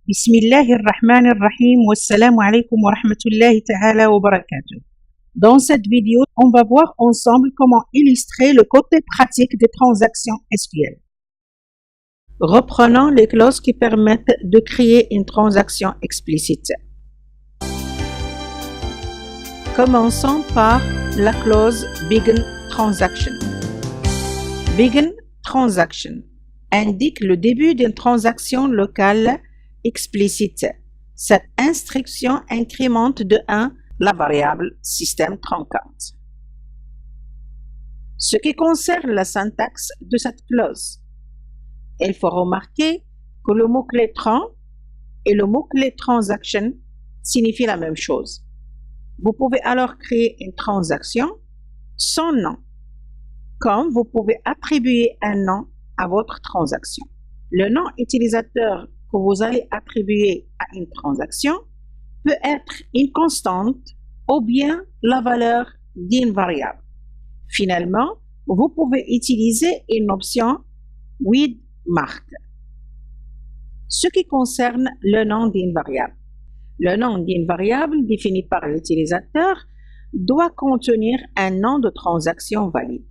بسم الله الرحمن الرحيم والسلام عليكم ورحمة الله تعالى وبركاته. Dans cette vidéo, on va voir ensemble comment illustrer le côté pratique des transactions SQL. Reprenons les clauses qui permettent de créer une transaction explicite. Commençons par la clause Begin Transaction. Begin Transaction indique le début d'une transaction locale explicite. Cette instruction incrémente de 1 la variable système 34. Ce qui concerne la syntaxe de cette clause, il faut remarquer que le mot-clé tran et le mot-clé transaction signifient la même chose. Vous pouvez alors créer une transaction sans nom, comme vous pouvez attribuer un nom à votre transaction. Le nom utilisateur que vous allez attribuer à une transaction peut être une constante ou bien la valeur d'une variable. Finalement, vous pouvez utiliser une option with mark. Ce qui concerne le nom d'une variable. Le nom d'une variable défini par l'utilisateur doit contenir un nom de transaction valide.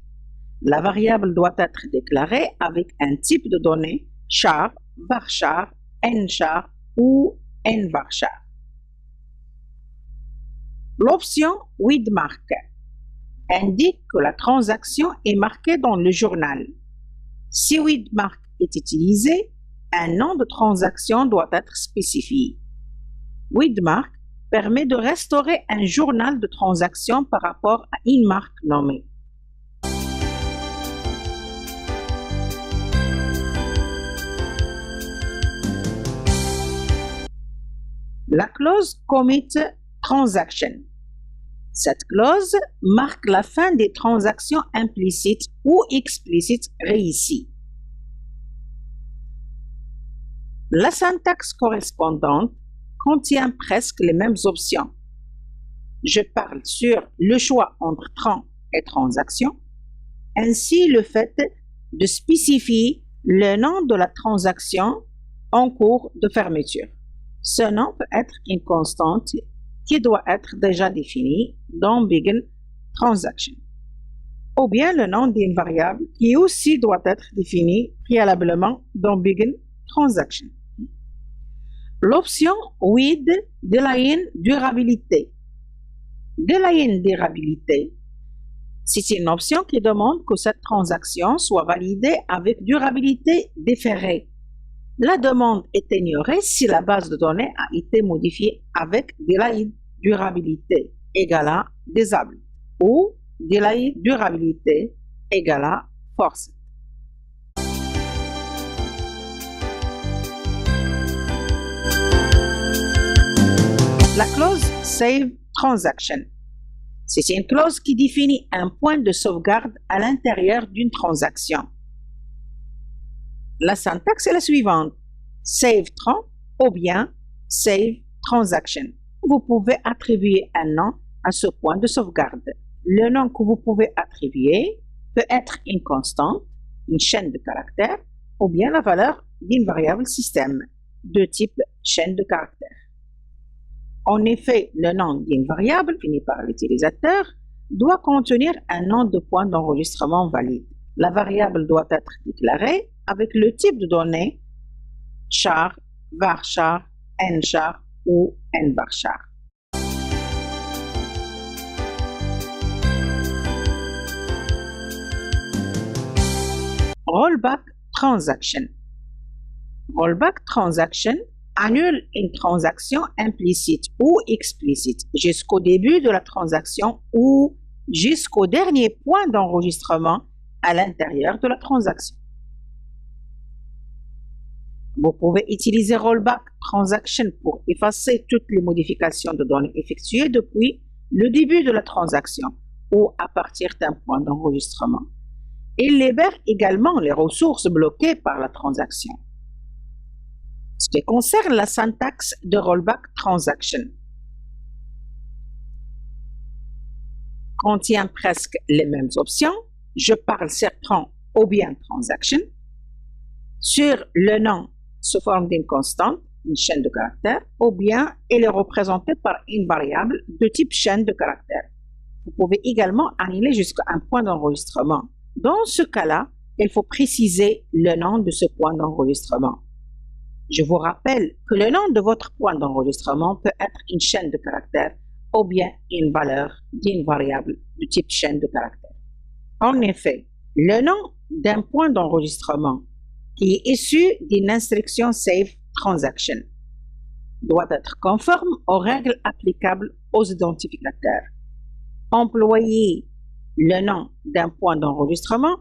La variable doit être déclarée avec un type de données char, varchar, nchar ou nvarchar. L'option with mark indique que la transaction est marquée dans le journal. Si with mark est utilisé, un nom de transaction doit être spécifié. With mark permet de restaurer un journal de transaction par rapport à une marque nommée. La clause Commit Transaction. Cette clause marque la fin des transactions implicites ou explicites réussies. La syntaxe correspondante contient presque les mêmes options. Je parle sur le choix entre tran et transaction, ainsi le fait de spécifier le nom de la transaction en cours de fermeture. Ce nom peut être une constante qui doit être déjà définie dans Begin Transaction, ou bien le nom d'une variable qui aussi doit être définie préalablement dans Begin Transaction. L'option with Delaying Durabilité. Delaying Durabilité, c'est une option qui demande que cette transaction soit validée avec durabilité différée. La demande est ignorée si la base de données a été modifiée avec delay durabilité égale à disable ou delay durabilité égale à forced. La clause Save Transaction. C'est une clause qui définit un point de sauvegarde à l'intérieur d'une transaction. La syntaxe est la suivante: save tran ou bien save transaction. Vous pouvez attribuer un nom à ce point de sauvegarde. Le nom que vous pouvez attribuer peut être une constante, une chaîne de caractères, ou bien la valeur d'une variable système de type chaîne de caractères. En effet, le nom d'une variable définie par l'utilisateur doit contenir un nom de point d'enregistrement valide. La variable doit être déclarée avec le type de données char, varchar, nchar ou nvarchar. Rollback Transaction. Rollback Transaction annule une transaction implicite ou explicite jusqu'au début de la transaction ou jusqu'au dernier point d'enregistrement à l'intérieur de la transaction. Vous pouvez utiliser Rollback Transaction pour effacer toutes les modifications de données effectuées depuis le début de la transaction ou à partir d'un point d'enregistrement. Il libère également les ressources bloquées par la transaction. Ce qui concerne la syntaxe de Rollback Transaction, contient presque les mêmes options. Je parle sur tran ou bien transaction. Sur le nom sous forme d'une constante, une chaîne de caractères, ou bien elle est représentée par une variable de type chaîne de caractères. Vous pouvez également annuler jusqu'à un point d'enregistrement. Dans ce cas-là, il faut préciser le nom de ce point d'enregistrement. Je vous rappelle que le nom de votre point d'enregistrement peut être une chaîne de caractères ou bien une valeur d'une variable de type chaîne de caractères. En effet, le nom d'un point d'enregistrement qui est issu d'une instruction Save Transaction doit être conforme aux règles applicables aux identificateurs. Employer le nom d'un point d'enregistrement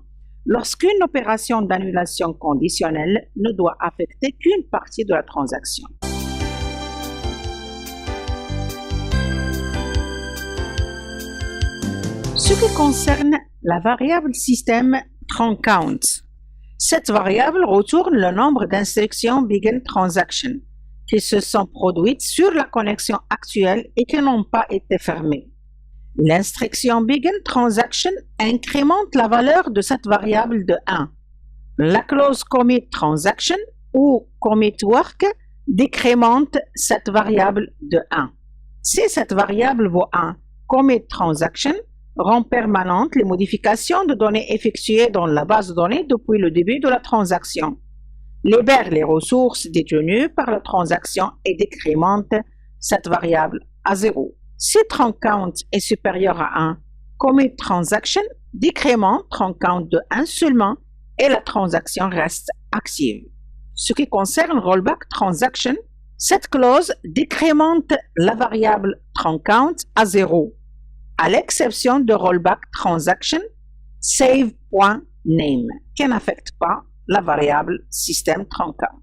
lorsqu'une opération d'annulation conditionnelle ne doit affecter qu'une partie de la transaction. Ce qui concerne la variable système TranCount, cette variable retourne le nombre d'instructions Begin Transaction qui se sont produites sur la connexion actuelle et qui n'ont pas été fermées. L'instruction Begin Transaction incrémente la valeur de cette variable de 1. La clause Commit Transaction ou Commit Work décrémente cette variable de 1. Si cette variable vaut 1, Commit Transaction rend permanentes les modifications de données effectuées dans la base de données depuis le début de la transaction, libère les ressources détenues par la transaction et décrémente cette variable à 0. Si TranCount est supérieur à 1, Commit Transaction décrémente TranCount de 1 seulement et la transaction reste active. Ce qui concerne Rollback Transaction, cette clause décrémente la variable TranCount à 0, à l'exception de Rollback Transaction Save.Name, qui n'affecte pas la variable système TranCount.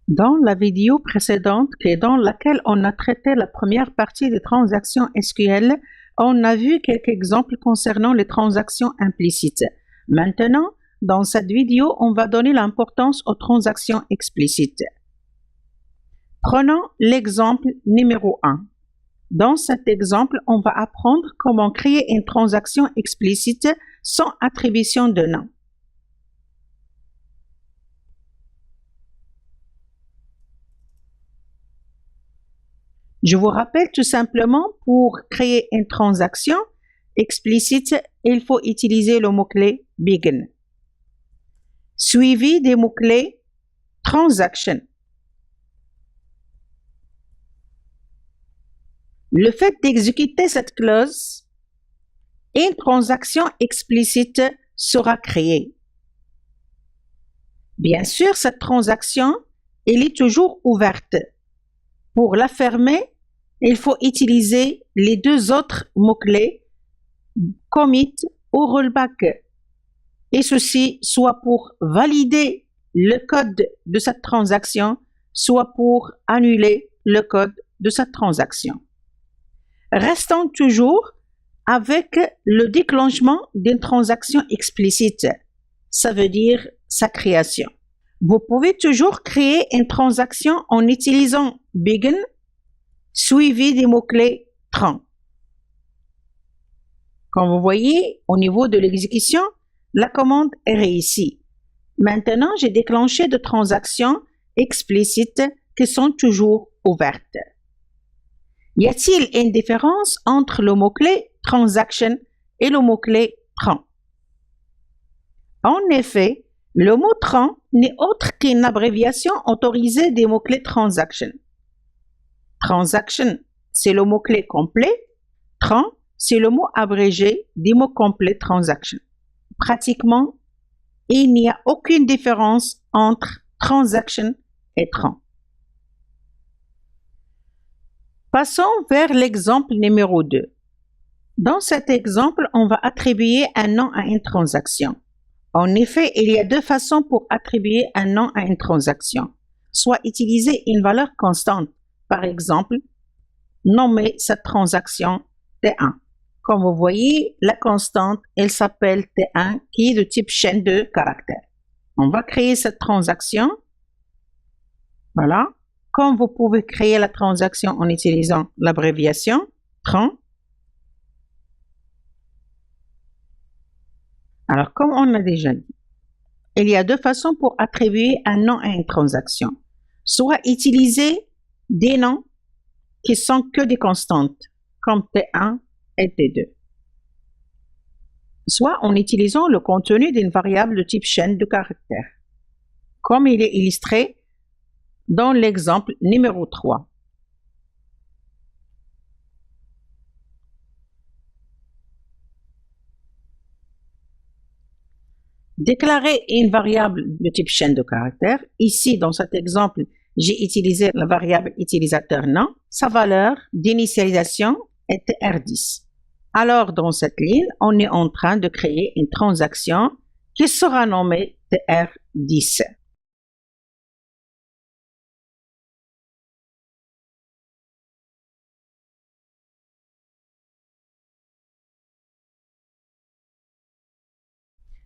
Dans la vidéo précédente, dans laquelle on a traité la première partie des transactions SQL, on a vu quelques exemples concernant les transactions implicites. Maintenant, dans cette vidéo, on va donner l'importance aux transactions explicites. Prenons l'exemple numéro 1. Dans cet exemple, on va apprendre comment créer une transaction explicite sans attribution de nom. Je vous rappelle tout simplement, pour créer une transaction explicite, il faut utiliser le mot-clé Begin, suivi des mots-clés Transaction. Le fait d'exécuter cette clause, une transaction explicite sera créée. Bien sûr, cette transaction, elle est toujours ouverte. Pour la fermer, il faut utiliser les deux autres mots-clés, Commit ou Rollback. Et ceci soit pour valider le code de cette transaction, soit pour annuler le code de cette transaction. Restons toujours avec le déclenchement d'une transaction explicite. Ça veut dire sa création. Vous pouvez toujours créer une transaction en utilisant Begin, suivi des mots-clés Tran. Comme vous voyez, au niveau de l'exécution, la commande est réussie. Maintenant, j'ai déclenché de transactions explicites qui sont toujours ouvertes. Y a-t-il une différence entre le mot-clé Transaction et le mot-clé Tran? En effet, le mot Tran n'est autre qu'une abréviation autorisée des mots-clés Transaction. Transaction, c'est le mot-clé complet. Tran, c'est le mot abrégé des mots complets Transaction. Pratiquement, il n'y a aucune différence entre Transaction et Tran. Passons vers l'exemple numéro 2. Dans cet exemple, on va attribuer un nom à une transaction. En effet, il y a deux façons pour attribuer un nom à une transaction. Soit utiliser une valeur constante. Par exemple, nommer cette transaction T1. Comme vous voyez, la constante, elle s'appelle T1, qui est de type chaîne de caractères. On va créer cette transaction. Voilà. Comme vous pouvez créer la transaction en utilisant l'abréviation Tran. Alors, comme on a déjà dit, il y a deux façons pour attribuer un nom à une transaction. Soit utiliser des noms qui sont que des constantes, comme T1 et T2. Soit en utilisant le contenu d'une variable de type chaîne de caractères, comme il est illustré dans l'exemple numéro 3. Déclarer une variable de type chaîne de caractères. Ici, dans cet exemple, j'ai utilisé la variable utilisateur nom. Sa valeur d'initialisation est TR10. Alors, dans cette ligne, on est en train de créer une transaction qui sera nommée TR10.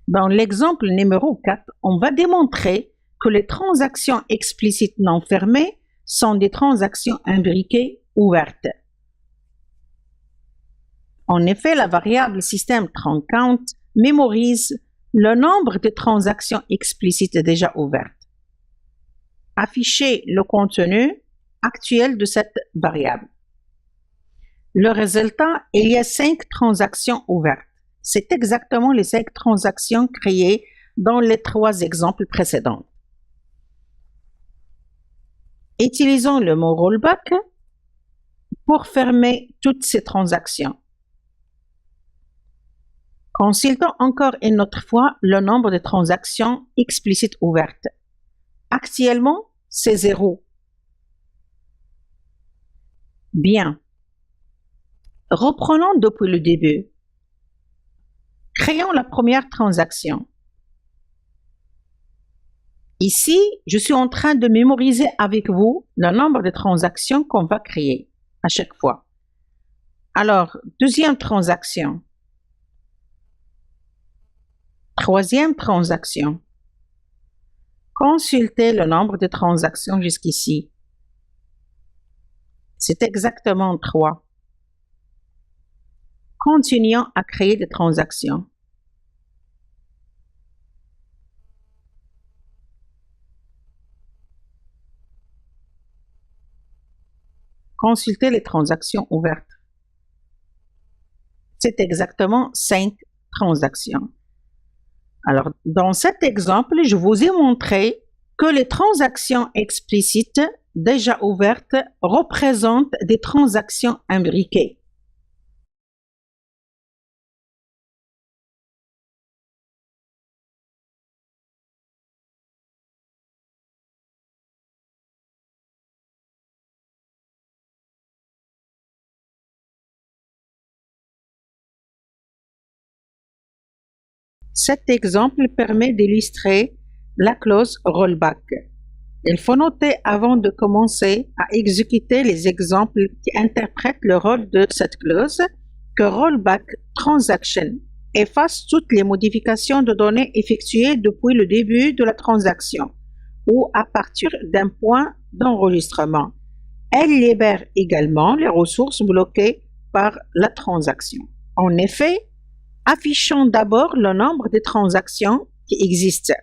Dans l'exemple numéro 4, on va démontrer que les transactions explicites non fermées sont des transactions imbriquées ouvertes. En effet, la variable system_count mémorise le nombre de transactions explicites déjà ouvertes. Afficher le contenu actuel de cette variable. Le résultat, il y a 5 transactions ouvertes. C'est exactement les 5 transactions créées dans les 3 exemples précédents. Utilisons le mot rollback pour fermer toutes ces transactions. Consultons encore une autre fois le nombre de transactions explicites ouvertes. Actuellement, c'est 0. Bien. Reprenons depuis le début. Créons la première transaction. Ici, je suis en train de mémoriser avec vous le nombre de transactions qu'on va créer à chaque fois. Alors, deuxième transaction. Troisième transaction. Consultez le nombre de transactions jusqu'ici. C'est exactement 3. Continuons à créer des transactions. Consultez les transactions ouvertes. C'est exactement 5 transactions. Alors, dans cet exemple, je vous ai montré que les transactions explicites déjà ouvertes représentent des transactions imbriquées. Cet exemple permet d'illustrer la clause rollback. Il faut noter avant de commencer à exécuter les exemples qui interprètent le rôle de cette clause que rollback transaction efface toutes les modifications de données effectuées depuis le début de la transaction ou à partir d'un point d'enregistrement. Elle libère également les ressources bloquées par la transaction. En effet, affichons d'abord le nombre de transactions qui existent.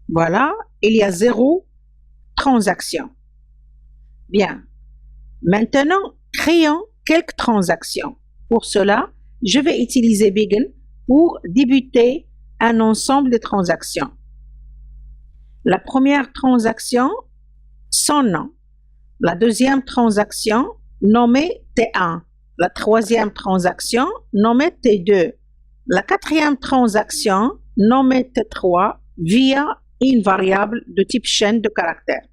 Voilà, il y a 0 transaction. Bien. Maintenant, créons quelques transactions. Pour cela, je vais utiliser Begin pour débuter un ensemble de transactions. La première transaction, son nom. La deuxième transaction, nommée T1. La troisième transaction, nommée T2. La quatrième transaction, nommée T3 via une variable de type chaîne de caractères.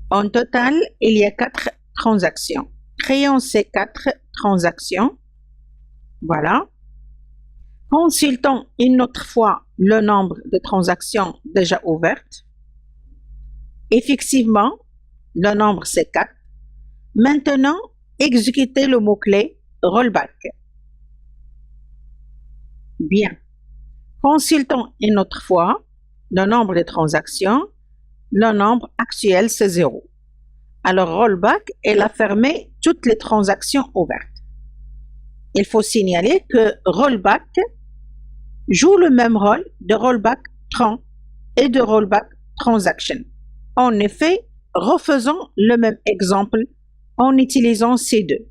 En total, il y a 4 transactions. Créons ces 4 transactions. Voilà. Consultons une autre fois le nombre de transactions déjà ouvertes. Effectivement, le nombre c'est 4. Maintenant, exécutez le mot-clé rollback. Bien. Consultons une autre fois le nombre de transactions. Le nombre actuel c'est 0. Alors rollback, elle a fermé toutes les transactions ouvertes. Il faut signaler que rollback joue le même rôle de rollback tran et de rollback transaction. En effet, refaisons le même exemple en utilisant ces deux.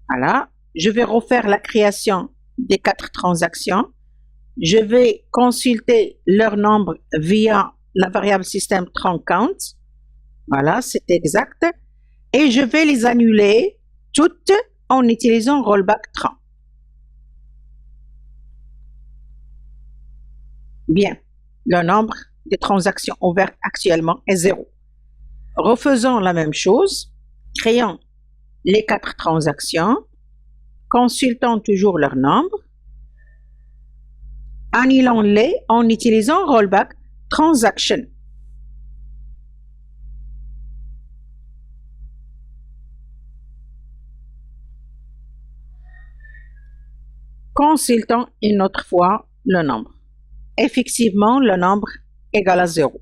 Voilà, je vais refaire la création des 4 transactions. Je vais consulter leur nombre via la variable système tran count. Voilà, c'est exact. Et je vais les annuler toutes en utilisant rollback tran. Bien, le nombre de transactions ouvertes actuellement est 0. Refaisons la même chose, créons les 4 transactions, consultons toujours leur nombre, annulons-les en utilisant rollback transaction. Consultons une autre fois le nombre. Effectivement, le nombre égale à 0.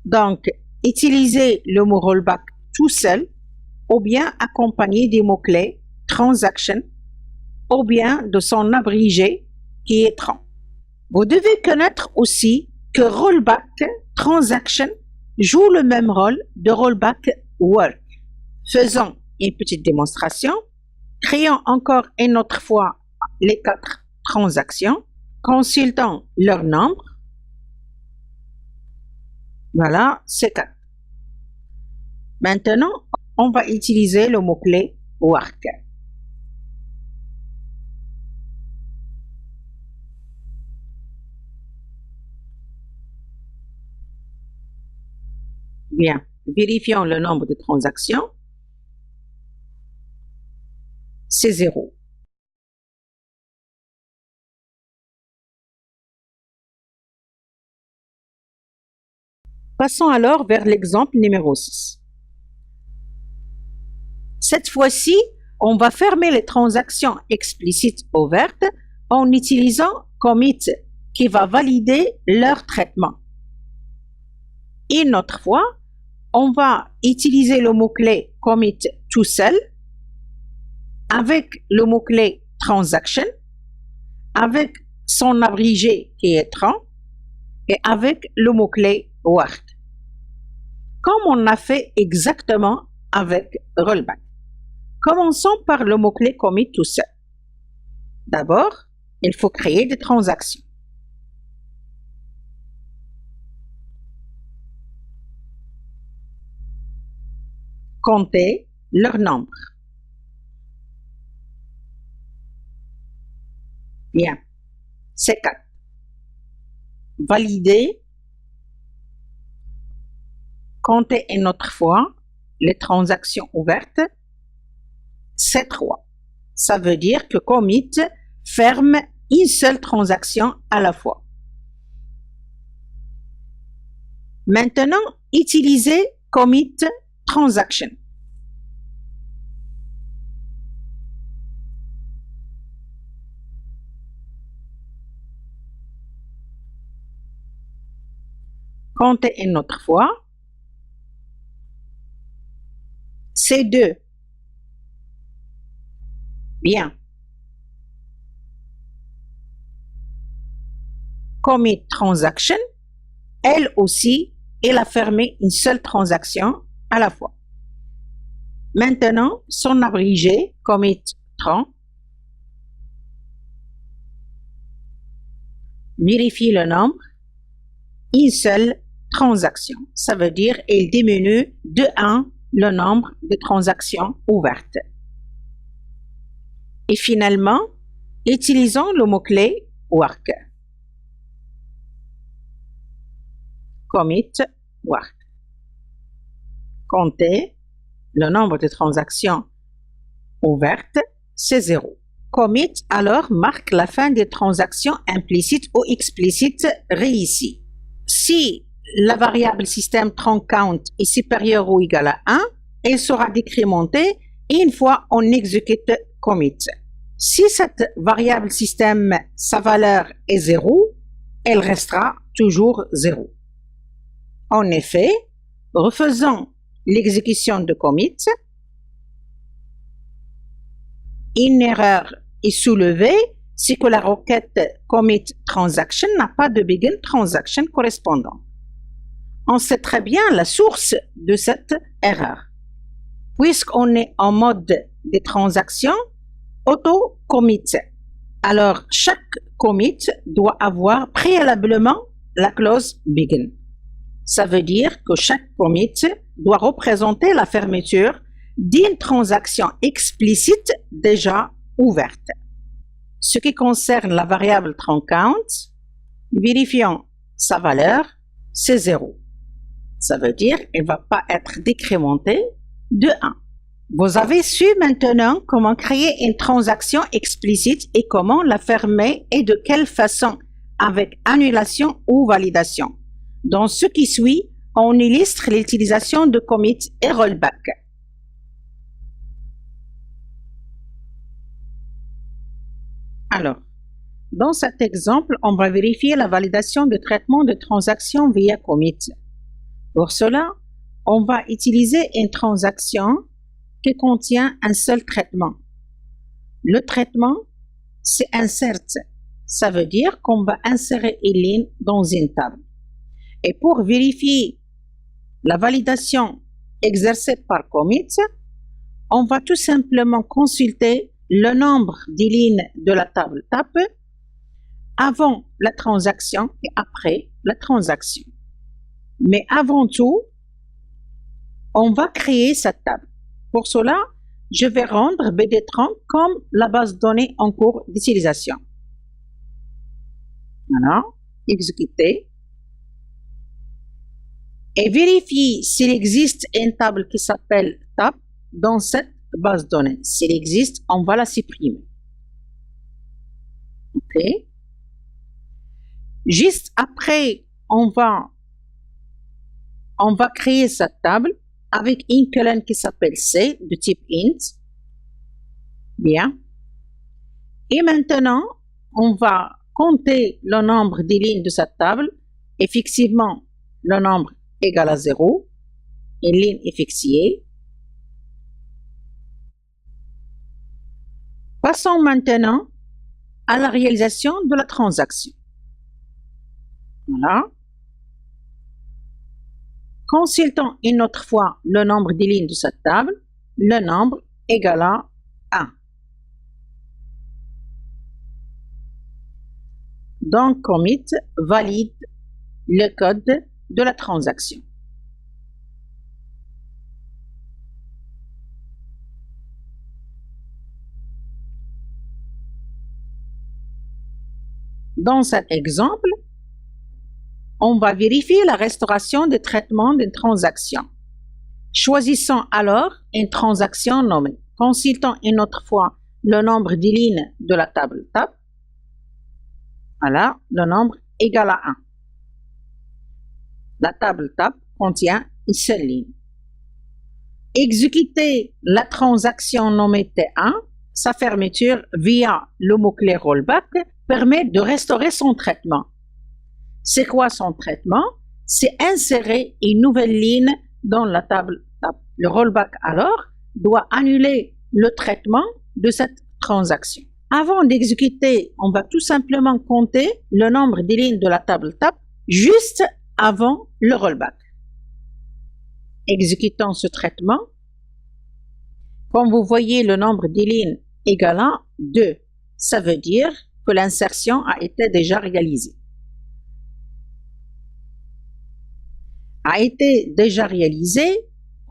Donc, utilisez le mot rollback tout seul ou bien accompagné des mots-clés transaction ou bien de son abrégé qui est tran. Vous devez connaître aussi que rollback transaction joue le même rôle de rollback work. Faisons une petite démonstration. Créons encore une autre fois les 4 transactions. Consultons leur nombre. Voilà, c'est 4. Maintenant, on va utiliser le mot-clé work. Bien, vérifions le nombre de transactions. C'est 0. Passons alors vers l'exemple numéro 6. Cette fois-ci, on va fermer les transactions explicites ouvertes en utilisant commit qui va valider leur traitement. Une autre fois, on va utiliser le mot-clé commit tout seul avec le mot-clé transaction, avec son abrégé qui est tran et avec le mot-clé work. Comme on a fait exactement avec rollback. Commençons par le mot-clé commit tout seul. D'abord, il faut créer des transactions. Comptez leur nombre. Bien, c'est 4. Valider. Comptez une autre fois les transactions ouvertes. C'est 3. Ça veut dire que commit ferme une seule transaction à la fois. Maintenant, utilisez commit transaction. Comptez une autre fois. C'est 2. Bien. Commit transaction, elle aussi, elle a fermé une seule transaction à la fois. Maintenant, son abrégé, commit tran, vérifie le nombre, une seule transaction. Ça veut dire qu'elle diminue de 1 le nombre de transactions ouvertes. Et finalement, utilisons le mot-clé work. Commit work. Comptez le nombre de transactions ouvertes, c'est 0. Commit alors marque la fin des transactions implicites ou explicites réussies. Si la variable système tran count est supérieure ou égale à 1, elle sera décrémentée une fois on exécute commit. Si cette variable système, sa valeur est 0, elle restera toujours 0. En effet, refaisons l'exécution de commit. une erreur est soulevée, c'est que la requête commit transaction n'a pas de begin transaction correspondant. On sait très bien la source de cette erreur. Puisqu'on est en mode de transaction auto-commit. Alors, chaque commit doit avoir préalablement la clause begin. Ça veut dire que chaque commit doit représenter la fermeture d'une transaction explicite déjà ouverte. Ce qui concerne la variable TransCount, vérifions sa valeur, c'est 0. Ça veut dire qu'elle ne va pas être décrémentée de 1. Vous avez su maintenant comment créer une transaction explicite et comment la fermer et de quelle façon, avec annulation ou validation. Dans ce qui suit, on illustre l'utilisation de commit et rollback. Alors, dans cet exemple, on va vérifier la validation de traitement de transaction via commit. Pour cela, on va utiliser une transaction qui contient un seul traitement. Le traitement, c'est insert. Ça veut dire qu'on va insérer une ligne dans une table. Et pour vérifier la validation exercée par commit, on va tout simplement consulter le nombre de lignes de la table tab avant la transaction et après la transaction. Mais avant tout, on va créer cette table. Pour cela, je vais rendre BD30 comme la base de données en cours d'utilisation. Voilà, exécuter. Et vérifier s'il existe une table qui s'appelle tab dans cette base de données. S'il existe, on va la supprimer. OK. Juste après, on va créer cette table avec une colonne qui s'appelle C de type int. Bien. Et maintenant, on va compter le nombre de lignes de cette table. Effectivement, le nombre égale à 0. Une ligne est fixée. Passons maintenant à la réalisation de la transaction. Voilà. Consultons une autre fois le nombre de lignes de cette table. Le nombre égale à 1. Donc, commit valide le code de la transaction. Dans cet exemple, on va vérifier la restauration des traitements d'une transaction. Choisissons alors une transaction nommée. Consultons une autre fois le nombre de lignes de la table tab. Voilà, le nombre égale à 1. La table tab contient une seule ligne. Exécuter la transaction nommée T1, sa fermeture via le mot-clé rollback permet de restaurer son traitement. C'est quoi son traitement? C'est insérer une nouvelle ligne dans la table tab. Le rollback alors doit annuler le traitement de cette transaction. Avant d'exécuter, on va tout simplement compter le nombre de lignes de la table tab juste avant le rollback. Exécutons ce traitement. Comme vous voyez, le nombre de lignes égale à 2. Ça veut dire que l'insertion a été déjà réalisée.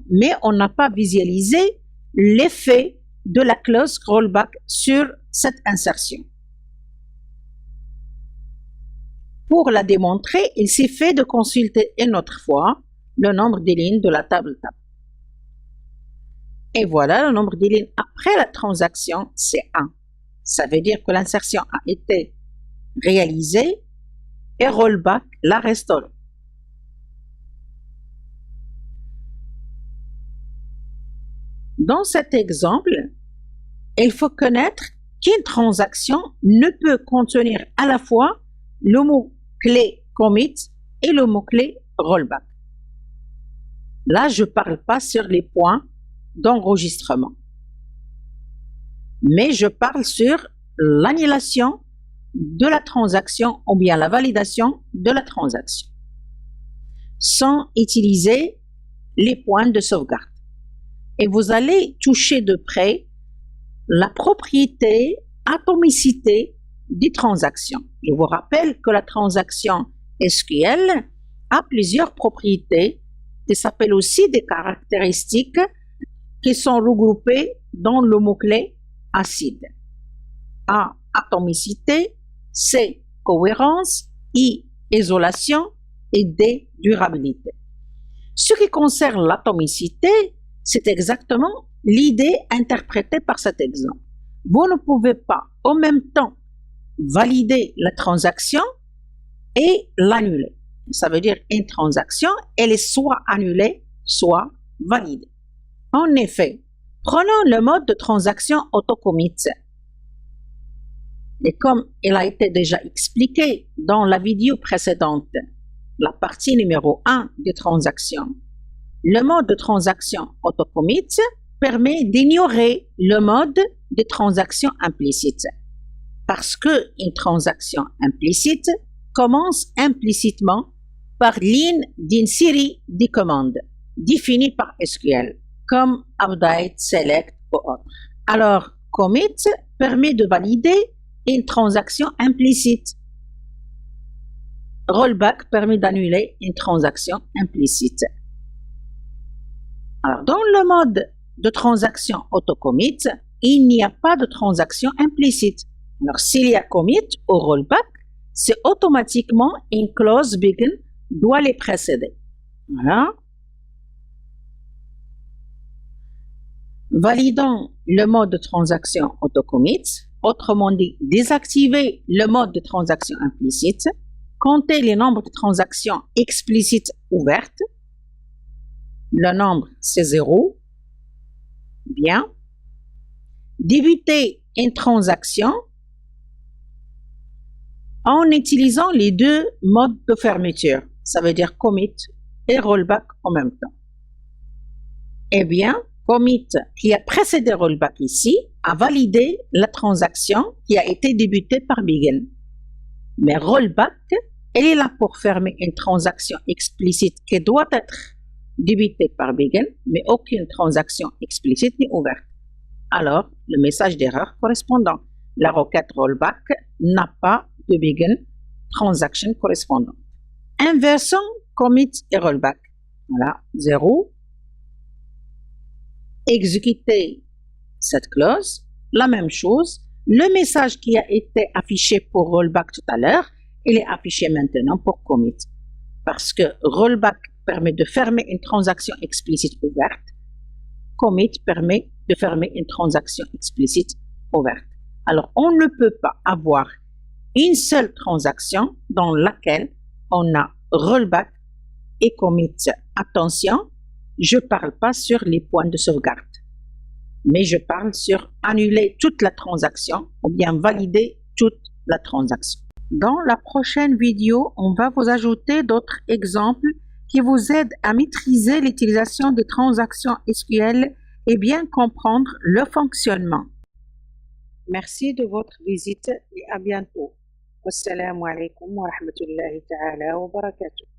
Mais on n'a pas visualisé l'effet de la clause rollback sur cette insertion. Pour la démontrer, il suffit de consulter une autre fois le nombre de lignes de la table tab. Et voilà, le nombre de lignes après la transaction, c'est 1. Ça veut dire que l'insertion a été réalisée et rollback l'a restaurée. Dans cet exemple, il faut connaître qu'une transaction ne peut contenir à la fois le mot-clé commit et le mot-clé rollback. Là, je ne parle pas sur les points d'enregistrement. mais je parle sur l'annulation de la transaction ou bien la validation de la transaction sans utiliser les points de sauvegarde. Et vous allez toucher de près la propriété atomicité des transactions. Je vous rappelle que la transaction SQL a plusieurs propriétés qui s'appellent aussi des caractéristiques qui sont regroupées dans le mot-clé acide. A, atomicité, C, cohérence, I, isolation et D, durabilité. Ce qui concerne l'atomicité, c'est exactement l'idée interprétée par cet exemple. Vous ne pouvez pas en même temps valider la transaction et l'annuler. Ça veut dire une transaction, elle est soit annulée, soit validée. En effet, prenons le mode de transaction autocommit. Et comme il a été déjà expliqué dans la vidéo précédente, la partie numéro 1 des transactions, le mode de transaction autocommit permet d'ignorer le mode de transaction implicite parce qu'une transaction implicite commence implicitement par ligne d'une série de commandes définies par SQL comme update, select ou autre. Alors, commit permet de valider une transaction implicite. Rollback permet d'annuler une transaction implicite. Alors, dans le mode de transaction autocommit, il n'y a pas de transaction implicite. Alors, s'il y a commit ou rollback, c'est automatiquement une clause begin doit les précéder. Voilà. Validons le mode de transaction autocommit, autrement dit, désactiver le mode de transaction implicite, compter les nombres de transactions explicites ouvertes. Le nombre, c'est 0. Bien. Débuter une transaction en utilisant les deux modes de fermeture. Ça veut dire commit et rollback en même temps. Eh bien, commit qui a précédé rollback ici a validé la transaction qui a été débutée par begin. Mais rollback, elle est là pour fermer une transaction explicite qui doit être débutée par begin, mais aucune transaction explicite n'est ouverte. Alors, le message d'erreur correspondant. La requête rollback n'a pas de begin transaction correspondante. Inversons commit et rollback. Voilà, 0. Exécuter cette clause. La même chose. Le message qui a été affiché pour rollback tout à l'heure, il est affiché maintenant pour commit. Parce que rollback permet de fermer une transaction explicite ouverte. Commit permet de fermer une transaction explicite ouverte. Alors, on ne peut pas avoir une seule transaction dans laquelle on a rollback et commit. Attention, je ne parle pas sur les points de sauvegarde, mais je parle sur annuler toute la transaction ou bien valider toute la transaction. Dans la prochaine vidéo, on va vous ajouter d'autres exemples qui vous aident à maîtriser l'utilisation des transactions SQL et bien comprendre le fonctionnement. Merci de votre visite et à bientôt. Wassalamu alaikum wa rahmatullahi ta'ala wa barakatuh.